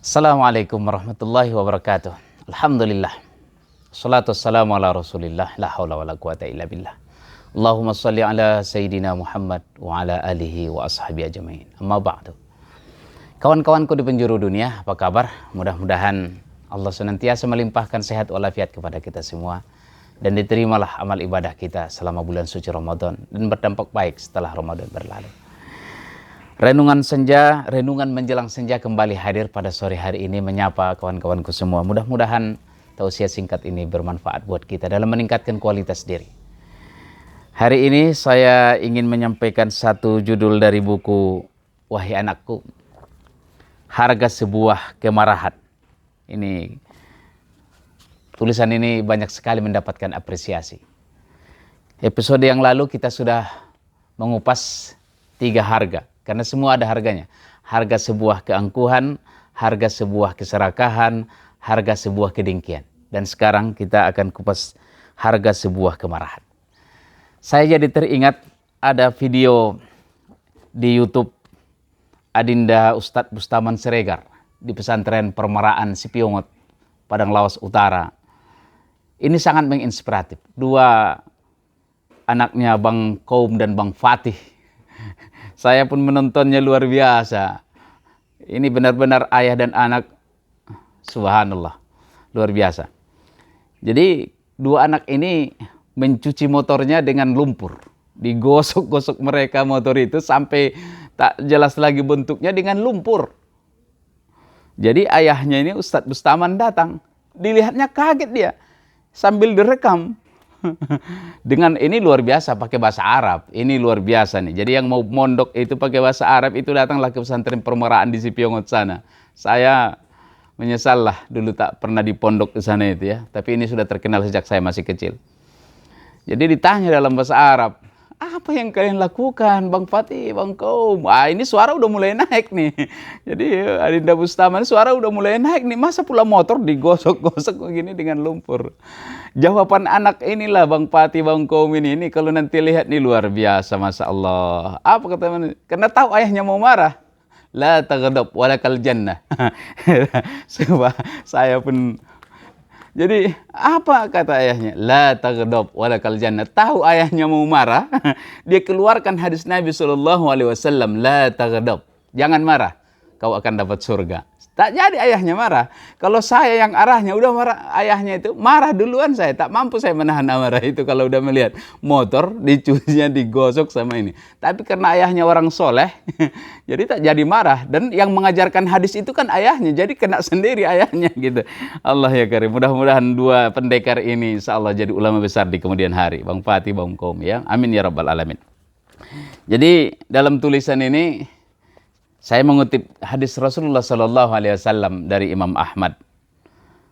Assalamualaikum warahmatullahi wabarakatuh. Alhamdulillah. Salatu wassalamu ala rasulillah. La hawla wa la quwata illa billah. Allahumma salli ala Sayyidina Muhammad wa ala alihi wa ashabi ajma'in. Amma ba'du. Kawan-kawanku di penjuru dunia, apa kabar? Mudah-mudahan Allah senantiasa melimpahkan sehat walafiat kepada kita semua. Dan diterimalah amal ibadah kita selama bulan suci Ramadan. Dan berdampak baik setelah Ramadan berlalu. Renungan senja, renungan menjelang senja kembali hadir pada sore hari ini menyapa kawan-kawanku semua. Mudah-mudahan tausiah singkat ini bermanfaat buat kita dalam meningkatkan kualitas diri. Hari ini saya ingin menyampaikan satu judul dari buku Wahai Anakku, Harga Sebuah Kemarahan. Ini tulisan ini banyak sekali mendapatkan apresiasi. Episode yang lalu kita sudah mengupas 3 harga. Karena semua ada harganya. Harga sebuah keangkuhan, harga sebuah keserakahan, harga sebuah kedengkian. Dan sekarang kita akan kupas harga sebuah kemarahan. Saya jadi teringat ada video di YouTube Adinda Ustadz Bustaman Siregar di pesantren Permaraan Sipiongot, Padang Lawas Utara. Ini sangat menginspiratif. 2 anaknya Bang Koum dan Bang Fatih. Saya pun menontonnya luar biasa. Ini benar-benar ayah dan anak, subhanallah, luar biasa. Jadi 2 anak ini mencuci motornya dengan lumpur. Digosok-gosok mereka motor itu sampai tak jelas lagi bentuknya dengan lumpur. Jadi ayahnya ini Ustadz Bustaman datang. Dilihatnya kaget dia sambil direkam. Dengan ini luar biasa pakai bahasa Arab. Ini luar biasa nih. Jadi yang mau mondok itu pakai bahasa Arab itu datanglah ke pesantren Permaraan di Sipiongot sana. Saya menyesal lah dulu tak pernah di pondok ke sana itu ya. Tapi ini sudah terkenal sejak saya masih kecil. Jadi ditanya dalam bahasa Arab, apa yang kalian lakukan Bang Fatih, Bang Koum? Ini suara udah mulai naik nih. Jadi Adinda Bustaman suara udah mulai naik nih. Masa pula motor digosok-gosok begini dengan lumpur? Jawaban anak inilah Bang Fatih, Bang Koum ini kalau nanti lihat nih luar biasa, Masya Allah. Apa kata teman? Karena tahu ayahnya mau marah. La taghdab walakal jannah. Saya pun jadi apa kata ayahnya? La taghdab walakal jannah. Tahu ayahnya mau marah, dia keluarkan hadis Nabi SAW. La taghdab. Jangan marah, kau akan dapat surga. Tak jadi ayahnya marah. Kalau saya yang arahnya udah marah, ayahnya itu marah duluan saya. Tak mampu saya menahan amarah itu kalau udah melihat motor dicucinya digosok sama ini. Tapi karena ayahnya orang soleh, jadi tak jadi marah. Dan yang mengajarkan hadis itu kan ayahnya, jadi kena sendiri ayahnya gitu. Allah ya karim. Mudah-mudahan 2 pendekar ini insya Allah jadi ulama besar di kemudian hari. Bang Fatih, Bang Koum ya. Amin ya rabbal alamin. Jadi dalam tulisan ini saya mengutip hadis Rasulullah SAW dari Imam Ahmad.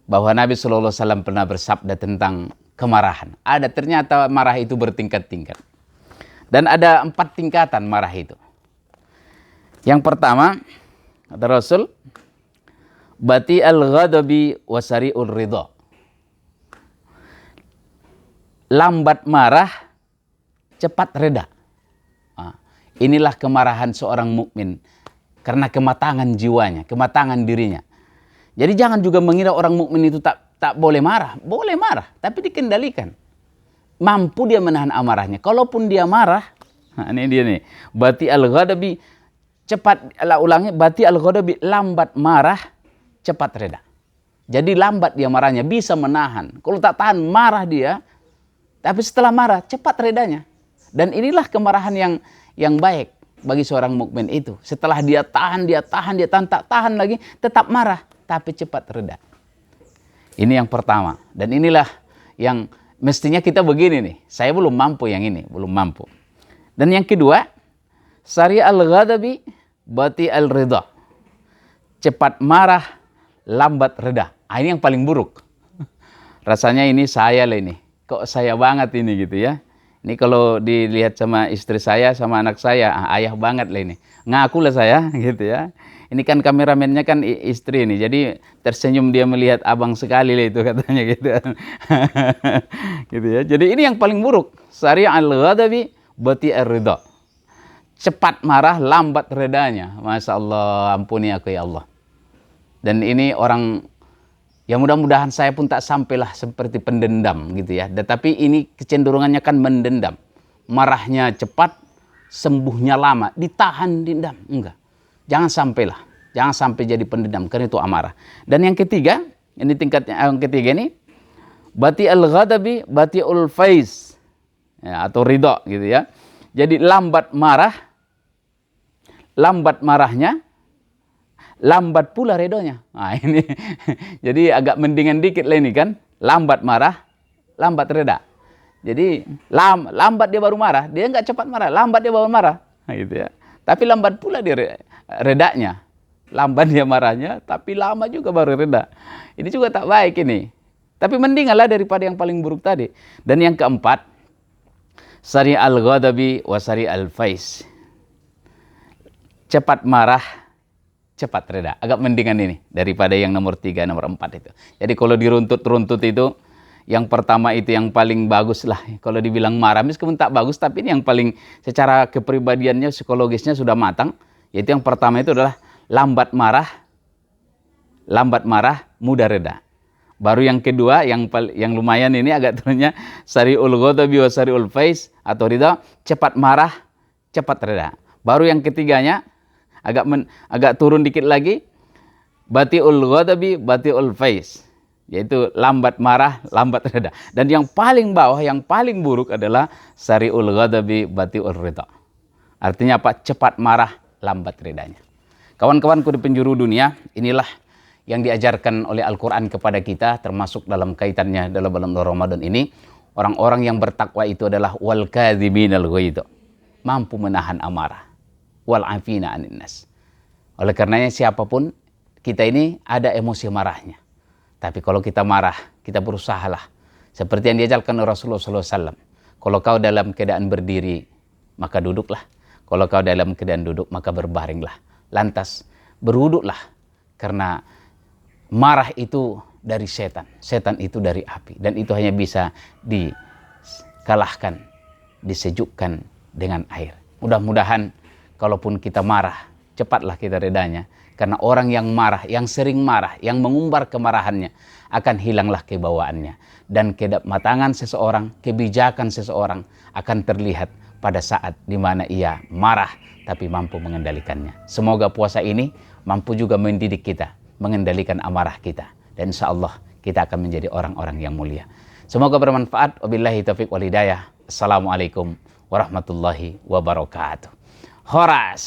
Bahwa Nabi SAW pernah bersabda tentang kemarahan. Ada ternyata marah itu bertingkat-tingkat. Dan ada 4 tingkatan marah itu. Yang pertama, kata Rasul, Bati al-ghadabi wasari'ul ridha. Lambat marah, cepat reda. Inilah kemarahan seorang mukmin. Karena kematangan jiwanya, kematangan dirinya. Jadi jangan juga mengira orang mukmin itu tak boleh marah. Boleh marah, tapi dikendalikan. Mampu dia menahan amarahnya. Kalaupun dia marah, ini dia nih. Bati al-ghadabi, cepat, ulangi. Bati al-ghadabi, lambat marah, cepat reda. Jadi lambat dia marahnya, bisa menahan. Kalau tak tahan, marah dia. Tapi setelah marah, cepat redanya. Dan inilah kemarahan yang baik bagi seorang mukmin itu. Setelah dia tahan, tak tahan lagi, tetap marah, tapi cepat reda. Ini yang pertama. Dan inilah yang mestinya kita begini nih. Saya belum mampu yang ini, belum mampu. Dan yang kedua, sari al-ghadabi, bati al-ridha. Cepat marah, lambat reda. Ini yang paling buruk. Rasanya ini saya lah ini. Kok saya banget ini gitu ya. Ini kalau dilihat sama istri saya, sama anak saya, ayah banget lah ini. Ngaku lah saya, gitu ya. Ini kan kameramennya kan istri ini, jadi tersenyum dia melihat abang sekali lah itu katanya gitu. Gitu ya. Jadi ini yang paling buruk. Sari' al-ghadabi, bati ar-ridha. Cepat marah, lambat redanya. Masya Allah, ampuni aku ya Allah. Dan ini orang, ya mudah-mudahan saya pun tak sampailah seperti pendendam gitu ya. Tetapi ini kecenderungannya kan mendendam. Marahnya cepat, sembuhnya lama, ditahan, dendam. Enggak. Jangan sampailah. Jangan sampai jadi pendendam, karena itu amarah. Dan yang ketiga, ini tingkatnya yang ketiga ini, bati al-ghadabi, bati ul-faiz. Ya, atau ridho gitu ya. Jadi lambat marahnya, lambat pula redonya. Nah ini, jadi agak mendingan dikit lah ini kan. Lambat marah, lambat reda. Jadi lambat dia baru marah, dia nggak cepat marah, lambat dia baru marah. Nah, gitu ya. Tapi lambat pula dia redanya. Lambat dia marahnya, tapi lama juga baru reda. Ini juga tak baik ini. Tapi mendinganlah daripada yang paling buruk tadi. Dan yang keempat, sari al-ghadabi wa sari al-faiz. Cepat marah, cepat reda. Agak mendingan ini daripada yang nomor 3, nomor 4 itu. Jadi kalau diruntut-runtut itu, yang pertama itu yang paling bagus lah. Kalau dibilang marah, meskipun tak bagus, tapi ini yang paling secara kepribadiannya, psikologisnya sudah matang. Yaitu yang pertama itu adalah lambat marah, mudah reda. Baru yang kedua, yang lumayan ini agak turunnya, sari'ul ghadabi wa sari'ul faiz, atau ridha, cepat marah, cepat reda. Baru yang ketiganya, agak turun dikit lagi, bati'ul ghadabi, bati'ul faiz, yaitu lambat marah, lambat reda. Dan yang paling bawah, yang paling buruk adalah sari'ul ghadabi, bati'ul ridha. Artinya apa? Cepat marah, lambat redanya. Kawan-kawanku di penjuru dunia, inilah yang diajarkan oleh Al-Quran kepada kita, termasuk dalam kaitannya dalam bulan Ramadan ini. Orang-orang yang bertakwa itu adalah wal kadhiminal ghaidh, mampu menahan amarah, wal afina 'anil nas. Oleh karenanya siapapun kita ini ada emosi marahnya. Tapi kalau kita marah, kita berusahalah seperti yang diajarkan Rasulullah SAW. Kalau kau dalam keadaan berdiri, maka duduklah. Kalau kau dalam keadaan duduk, maka berbaringlah. Lantas berwuduklah, karena marah itu dari setan, setan itu dari api, dan itu hanya bisa dikalahkan, disejukkan dengan air. Mudah-mudahan kalaupun kita marah, cepatlah kita redanya, karena orang yang marah, yang sering marah, yang mengumbar kemarahannya, akan hilanglah kebawaannya, dan kematangan seseorang, kebijakan seseorang akan terlihat pada saat dimana ia marah tapi mampu mengendalikannya. Semoga puasa ini mampu juga mendidik kita, mengendalikan amarah kita, dan insya Allah kita akan menjadi orang-orang yang mulia. Semoga bermanfaat. Wabillahi taufiq wal hidayah. Assalamualaikum warahmatullahi wabarakatuh. Horas.